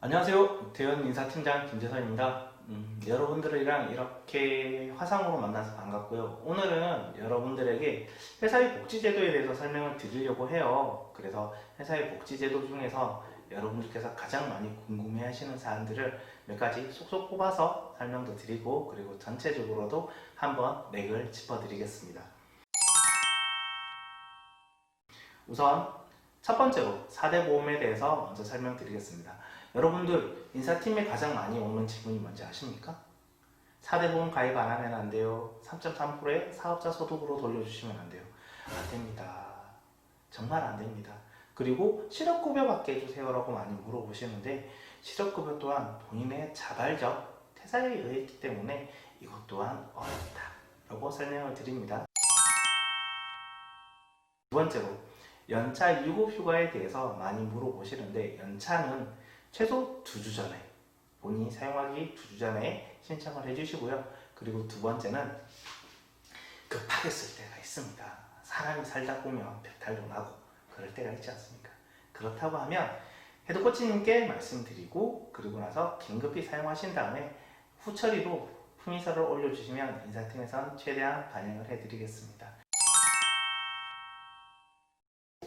안녕하세요. 대현 인사팀장 김재선입니다. 여러분들이랑 이렇게 화상으로 만나서 반갑고요. 오늘은 여러분들에게 회사의 복지제도에 대해서 설명을 드리려고 해요. 그래서 회사의 복지제도 중에서 여러분들께서 가장 많이 궁금해하시는 사안들을 몇 가지 쏙쏙 뽑아서 설명도 드리고, 그리고 전체적으로도 한번 맥을 짚어드리겠습니다. 우선 첫 번째로 4대 보험에 대해서 먼저 설명드리겠습니다. 여러분들 인사팀에 가장 많이 오는 질문이 뭔지 아십니까? 4대 보험 가입 안 하면 안 돼요. 3.3%의 사업자 소득으로 돌려주시면 안 돼요. 안 됩니다. 정말 안 됩니다. 그리고 실업급여 받게 해주세요 라고 많이 물어보시는데, 실업급여 또한 본인의 자발적 퇴사에 의했기 때문에 이것 또한 어렵다 라고 설명을 드립니다. 두 번째로 연차 유급 휴가에 대해서 많이 물어보시는데, 연차는 최소 2주 전에, 본인이 사용하기 2주 전에 신청을 해주시고요. 그리고 두 번째는 급하게 쓸 때가 있습니다. 사람이 살다 보면 배탈도 나고 그럴 때가 있지 않습니까? 그렇다고 하면 헤드코치님께 말씀드리고, 그리고 나서 긴급히 사용하신 다음에 후처리로 품위서를 올려주시면 인사팀에선 최대한 반영을 해드리겠습니다.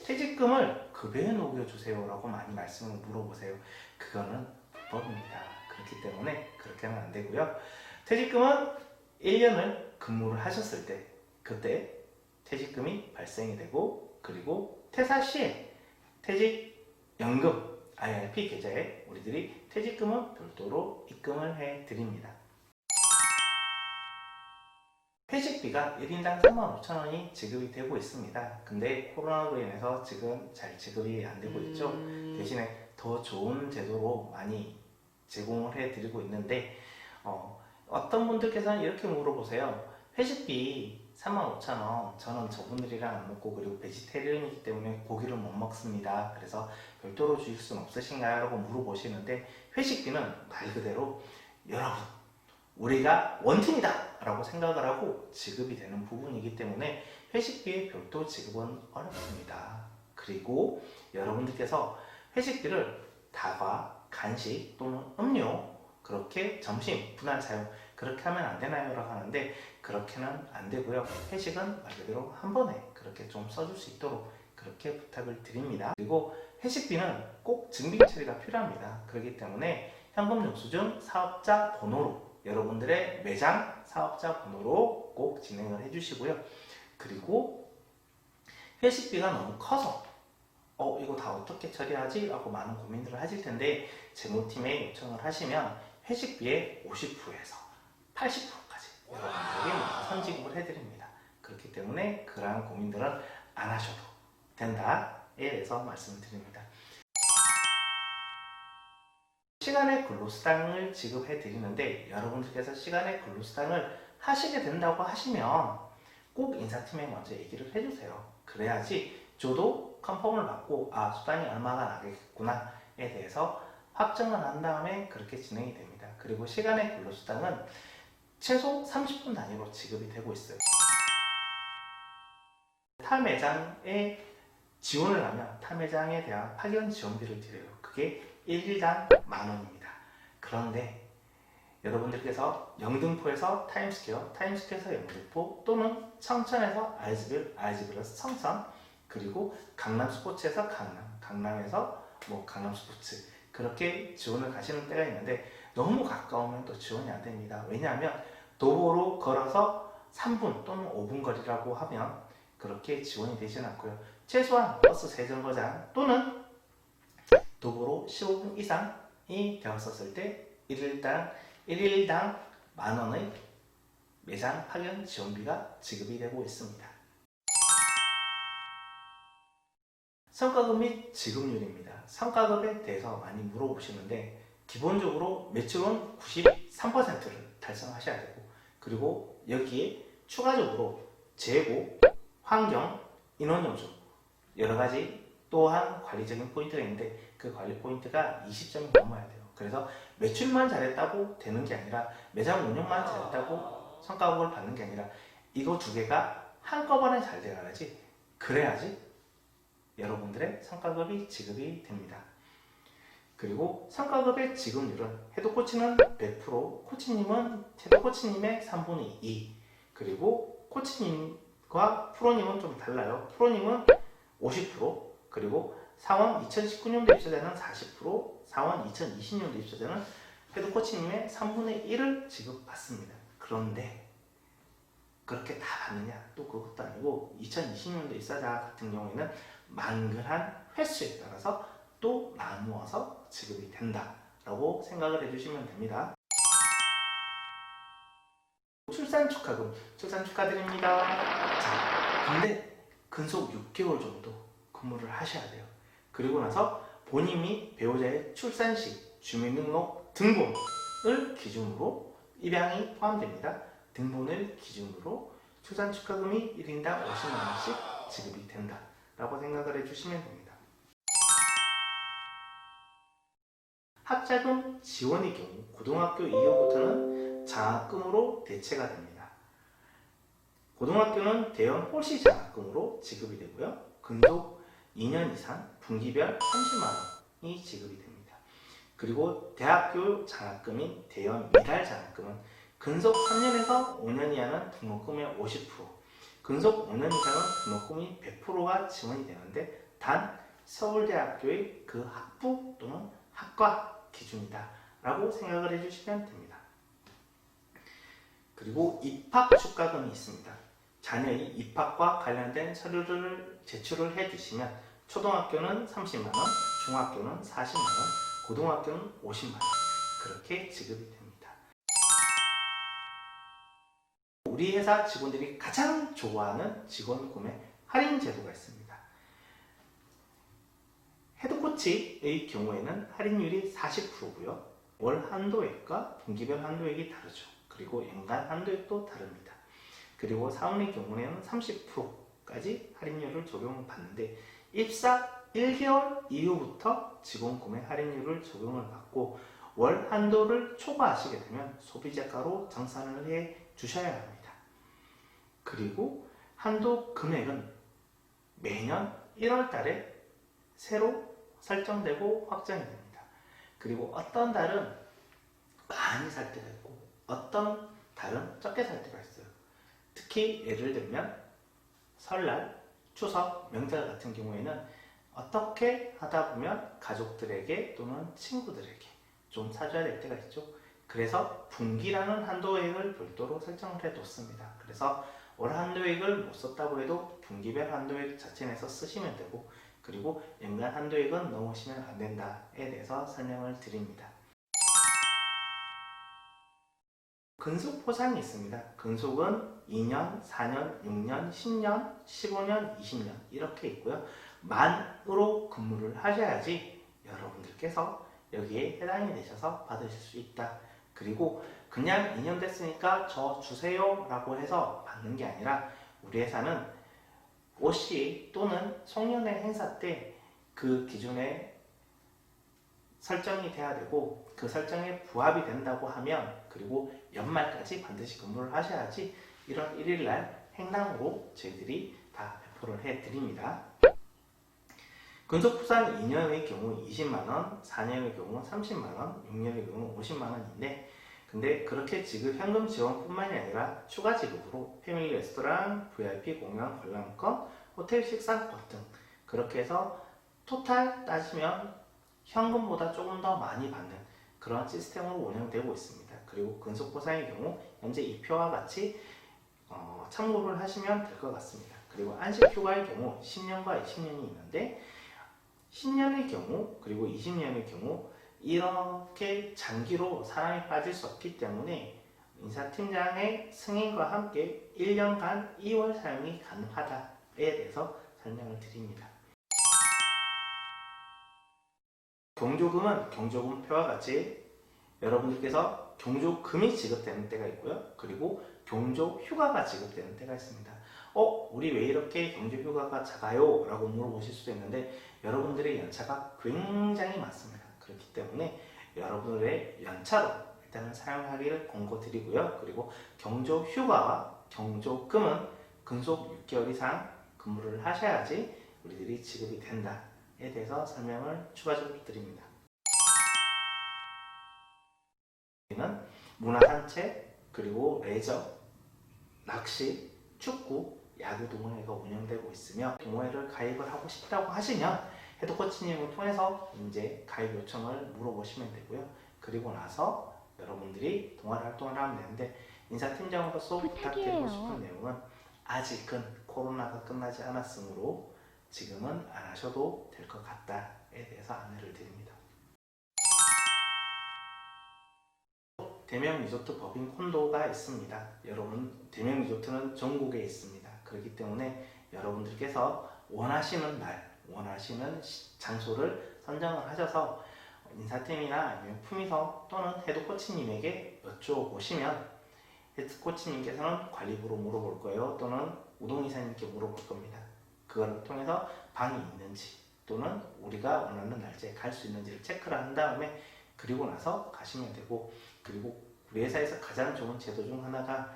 퇴직금을 급여에 녹여주세요 라고 많이 말씀을 물어보세요. 그거는 불법입니다. 그렇기 때문에 그렇게 하면 안 되고요. 퇴직금은 1년을 근무를 하셨을 때, 그때 퇴직금이 발생이 되고, 그리고 퇴사 시에 퇴직연금 IRP 계좌에 우리들이 퇴직금은 별도로 입금을 해드립니다. 회식비가 1인당 35,000원이 지급이 되고 있습니다. 근데 코로나로 인해서 지금 잘 지급이 안 되고 있죠. 대신에 더 좋은 제도로 많이 제공을 해드리고 있는데, 어떤 분들께서는 이렇게 물어보세요. 회식비 35,000원, 저는 저분들이랑 안 먹고, 그리고 베지테리언이기 때문에 고기를 못 먹습니다. 그래서 별도로 주실 수는 없으신가요? 라고 물어보시는데, 회식비는 말 그대로 여러분, 우리가 원팀이다 라고 생각을 하고 지급이 되는 부분이기 때문에 회식비의 별도 지급은 어렵습니다. 그리고 여러분들께서 회식비를 다과, 간식 또는 음료, 그렇게 점심, 분할 사용 그렇게 하면 안 되나요? 라고 하는데, 그렇게는 안 되고요. 회식은 말 그대로 한 번에 그렇게 좀 써줄 수 있도록 그렇게 부탁을 드립니다. 그리고 회식비는 꼭 증빙 처리가 필요합니다. 그렇기 때문에 현금 영수증 사업자 번호로, 여러분들의 매장 사업자 번호로 꼭 진행을 해주시고요. 그리고 회식비가 너무 커서 이거 다 어떻게 처리하지? 라고 많은 고민들을 하실 텐데, 재무팀에 요청을 하시면 회식비의 50%에서 80%까지 여러분들에게 선지급을 해드립니다. 그렇기 때문에 그러한 고민들은 안 하셔도 된다에 대해서 말씀드립니다. 시간의 근로수당을 지급해 드리는데, 여러분들께서 시간의 근로수당을 하시게 된다고 하시면 꼭 인사팀에 먼저 얘기를 해주세요. 그래야지 저도 컨펌을 받고 수당이 얼마가 나겠구나에 대해서 확정을 한 다음에 그렇게 진행이 됩니다. 그리고 시간의 근로수당은 최소 30분 단위로 지급이 되고 있어요. 타 매장에 지원을 하면 타 매장에 대한 파견 지원비를 드려요. 그게 1일당 10,000원입니다. 그런데 여러분들께서 영등포에서 타임스퀘어에서 영등포, 또는 청천에서 RG빌에서 청천, 그리고 강남 스포츠에서 강남에서 강남 스포츠, 그렇게 지원을 가시는 때가 있는데, 너무 가까우면 또 지원이 안 됩니다. 왜냐하면 도보로 걸어서 3분 또는 5분 거리라고 하면 그렇게 지원이 되지는 않고요. 최소한 버스 3정거장 또는 도보로 15분 이상이 되었었을 때 1일당 10,000원의 매장 파견 지원비가 지급이 되고 있습니다. 성과급 및 지급률입니다. 성과급에 대해서 많이 물어보시는데, 기본적으로 매출은 93%를 달성하셔야 되고, 그리고 여기에 추가적으로 재고, 환경, 인원영수, 여러가지 또한 관리적인 포인트가 있는데, 그 관리 포인트가 20점이 넘어야 돼요. 그래서 매출만 잘했다고 되는 게 아니라, 매장 운영만 잘했다고 성과급을 받는 게 아니라, 이거 두 개가 한꺼번에 잘 돼야지, 그래야지 여러분들의 성과급이 지급이 됩니다. 그리고 성과급의 지급률은 헤드코치는 100%, 헤드코치님의 3분의 2, 그리고 코치님과 프로님은 좀 달라요. 프로님은 50%, 그리고 사원 2019년도 입사자는 40%, 사원 2020년도 입사자는 헤드코치님의 3분의 1을 지급받습니다. 그런데 그렇게 다 받느냐? 또 그것도 아니고 2020년도 입사자 같은 경우에는 만근한 횟수에 따라서 또 나누어서 지급이 된다라고 생각을 해주시면 됩니다. 출산 축하금, 출산 축하드립니다. 자, 근데 근속 6개월 정도 근무를 하셔야 돼요. 그리고 나서 본인 및 배우자의 출산식 주민등록 등본을 기준으로 입양이 포함됩니다. 등본을 기준으로 출산 축하금이 1인당 50만원씩 지급이 된다라고 생각을 해주시면 됩니다. 학자금 지원의 경우 고등학교 이후부터는 장학금으로 대체가 됩니다. 고등학교는 대형 홀씨 장학금으로 지급이 되고요. 근속 2년 이상 분기별 30만원이 지급이 됩니다. 그리고 대학교 장학금인 대형 미달 장학금은 근속 3년에서 5년 이하는 등록금의 50%, 근속 5년 이상은 등록금이 100%가 지원이 되는데 단 서울대학교의 그 학부 또는 학과 기준이다 라고 생각을 해주시면 됩니다. 그리고 입학 축가금이 있습니다. 자녀의 입학과 관련된 서류를 제출을 해주시면 초등학교는 30만원, 중학교는 40만원, 고등학교는 50만원 그렇게 지급이 됩니다. 우리 회사 직원들이 가장 좋아하는 직원 구매 할인 제도가 있습니다. 헤드코치의 경우에는 할인율이 40%고요. 월 한도액과 분기별 한도액이 다르죠. 그리고 연간 한도액도 다릅니다. 그리고 사원의 경우에는 30%까지 할인율을 적용을 받는데 입사 1개월 이후부터 직원 구매 할인율을 적용을 받고 월 한도를 초과하시게 되면 소비자가로 정산을 해 주셔야 합니다. 그리고 한도 금액은 매년 1월 달에 새로 설정되고 확정이 됩니다. 그리고 어떤 달은 많이 살 때가 있고 어떤 달은 적게 살 때가 있어요. 특히 예를 들면 설날, 추석, 명절 같은 경우에는 어떻게 하다 보면 가족들에게 또는 친구들에게 좀 사줘야 될 때가 있죠. 그래서 분기라는 한도액을 별도로 설정을 해뒀습니다. 그래서 월 한도액을 못 썼다고 해도 분기별 한도액 자체 내서 쓰시면 되고 그리고 연간 한도액은 넘으시면 안 된다에 대해서 설명을 드립니다. 근속 포상이 있습니다. 근속은 2년, 4년, 6년, 10년, 15년, 20년 이렇게 있고요. 만으로 근무를 하셔야지 여러분들께서 여기에 해당이 되셔서 받으실 수 있다. 그리고 그냥 2년 됐으니까 저 주세요 라고 해서 받는 게 아니라 우리 회사는 OC 또는 송년회 행사 때 그 기준에 설정이 돼야 되고 그 설정에 부합이 된다고 하면 그리고 연말까지 반드시 근무를 하셔야지 1월 1일날 행당으로 저희들이 다 배포를 해드립니다. 근속부산 2년의 경우 20만원, 4년의 경우 30만원, 6년의 경우 50만원인데 근데 그렇게 지급 현금 지원뿐만이 아니라 추가 지급으로 패밀리 레스토랑, VIP 공연 관람권, 호텔 식사권 등 그렇게 해서 토탈 따지면 현금보다 조금 더 많이 받는 그런 시스템으로 운영되고 있습니다. 그리고 근속보상의 경우 현재 이 표와 같이 참고를 하시면 될 것 같습니다. 그리고 안식휴가의 경우 10년과 20년이 있는데 10년의 경우 그리고 20년의 경우 이렇게 장기로 사람이 빠질 수 없기 때문에 인사팀장의 승인과 함께 1년간 2월 사용이 가능하다에 대해서 설명을 드립니다. 경조금은 경조금표와 같이 여러분들께서 경조금이 지급되는 때가 있고요. 그리고 경조휴가가 지급되는 때가 있습니다. 우리 왜 이렇게 경조휴가가 작아요? 라고 물어보실 수도 있는데 여러분들의 연차가 굉장히 많습니다. 그렇기 때문에 여러분들의 연차로 일단은 사용하기를 권고드리고요. 그리고 경조휴가와 경조금은 근속 6개월 이상 근무를 하셔야지 우리들이 지급이 된다에 대해서 설명을 추가적으로 드립니다. 문화산책, 그리고 레저, 낚시, 축구, 야구 동호회가 운영되고 있으며 동호회를 가입을 하고 싶다고 하시면 헤드코치님을 통해서 이제 가입 요청을 물어보시면 되고요. 그리고 나서 여러분들이 동아리 활동을 하면 되는데 인사팀장으로서 부탁드리고 싶은 내용은 아직은 코로나가 끝나지 않았으므로 지금은 안 하셔도 될 것 같다에 대해서 안내를 드립니다. 대명 리조트 법인 콘도가 있습니다. 여러분, 대명 리조트는 전국에 있습니다. 그렇기 때문에 여러분들께서 원하시는 날, 원하시는 장소를 선정을 하셔서 인사팀이나 아니면 품위서 또는 헤드코치님에게 여쭤보시면 헤드코치님께서는 관리부로 물어볼 거예요. 또는 우동이사님께 물어볼 겁니다. 그걸 통해서 방이 있는지 또는 우리가 원하는 날짜에 갈 수 있는지를 체크를 한 다음에 그리고 나서 가시면 되고, 그리고 우리 회사에서 가장 좋은 제도 중 하나가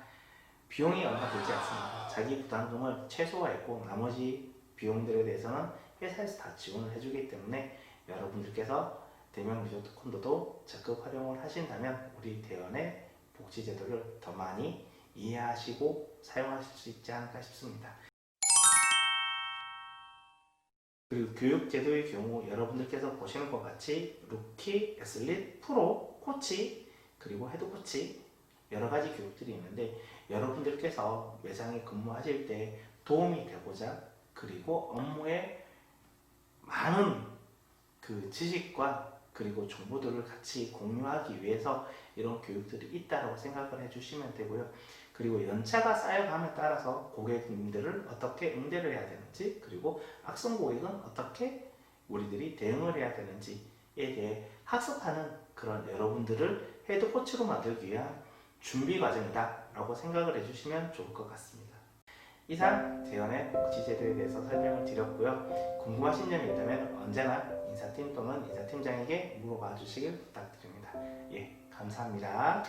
비용이 얼마 들지 않습니다. 자기 부담금을 최소화했고 나머지 비용들에 대해서는 회사에서 다 지원을 해주기 때문에 여러분들께서 대명 리조트 콘도도 적극 활용을 하신다면 우리 대원의 복지 제도를 더 많이 이해하시고 사용하실 수 있지 않을까 싶습니다. 그리고 교육 제도의 경우 여러분들께서 보시는 것 같이 루키, 애슬릿, 프로, 코치, 그리고 헤드코치 여러 가지 교육들이 있는데 여러분들께서 매장에 근무하실 때 도움이 되고자 그리고 업무에 많은 그 지식과 그리고 정보들을 같이 공유하기 위해서 이런 교육들이 있다고 생각을 해주시면 되고요. 그리고 연차가 쌓여감에 따라서 고객님들을 어떻게 응대를 해야 되는지, 그리고 악성 고객은 어떻게 우리들이 대응을 해야 되는지에 대해 학습하는 그런 여러분들을 헤드코치로 만들기 위한 준비 과정이다 라고 생각을 해주시면 좋을 것 같습니다. 이상 대원의 복지제도에 대해서 설명을 드렸고요. 궁금하신 점이 있다면 언제나 인사팀 또는 인사팀장에게 물어봐 주시길 부탁드립니다. 예, 감사합니다.